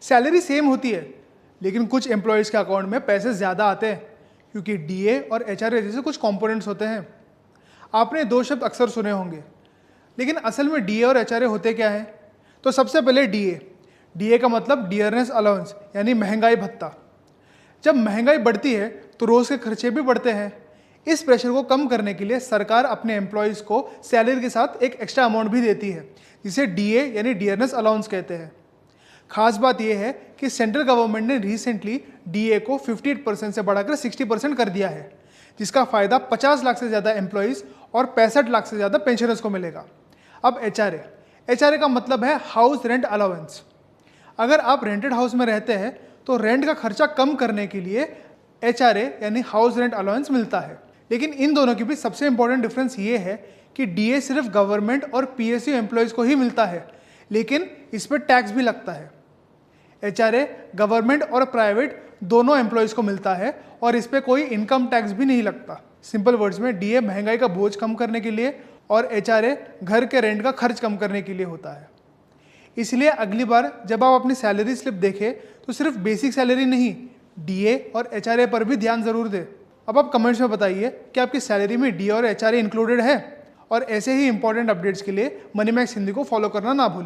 Salary same होती है, लेकिन कुछ एम्प्लॉयज़ के अकाउंट में पैसे ज़्यादा आते हैं क्योंकि डीए और एचआरए जैसे कुछ कंपोनेंट्स होते हैं। आपने दो शब्द अक्सर सुने होंगे, लेकिन असल में डीए और एचआरए होते क्या हैं? तो सबसे पहले डीए। डीए का मतलब डियरनेस अलाउंस यानी महंगाई भत्ता। जब महंगाई बढ़ती है तो रोज़ के खर्चे भी बढ़ते हैं। इस प्रेशर को कम करने के लिए सरकार अपने एम्प्लॉयज़ को सैलरी के साथ एक एक्स्ट्रा अमाउंट भी देती है, जिसे डीए यानी डियरनेस अलाउंस कहते हैं। खास बात यह है कि सेंट्रल गवर्नमेंट ने रिसेंटली डीए को 58% से बढ़ाकर 60% कर दिया है, जिसका फायदा 50 लाख से ज़्यादा एम्प्लॉयज़ और 65 लाख से ज़्यादा पेंशनर्स को मिलेगा। अब एचआरए। एचआरए का मतलब है हाउस रेंट अलाउंस। अगर आप रेंटेड हाउस में रहते हैं तो रेंट का खर्चा कम करने के लिए एचआरए यानी हाउस रेंट अलाउंस मिलता है। लेकिन इन दोनों के बीच सबसे इंपॉर्टेंट डिफरेंस ये है कि डीए सिर्फ गवर्नमेंट और पीएसयू एम्प्लॉयज़ को ही मिलता है, लेकिन इस पर टैक्स भी लगता है। एचआरए गवर्नमेंट और प्राइवेट दोनों एम्प्लॉयज़ को मिलता है और इस पर कोई इनकम टैक्स भी नहीं लगता। सिंपल वर्ड्स में डीए महंगाई का बोझ कम करने के लिए और एचआरए घर के रेंट का खर्च कम करने के लिए होता है। इसलिए अगली बार जब आप अपनी सैलरी स्लिप देखें तो सिर्फ बेसिक सैलरी नहीं, डीए और एचआरए पर भी ध्यान ज़रूर दें। अब आप कमेंट्स में बताइए कि आपकी सैलरी में डीए और एचआरए इंक्लूडेड है। और ऐसे ही इंपॉर्टेंट अपडेट्स के लिए मनी मैक्स हिंदी को फॉलो करना ना भूलें।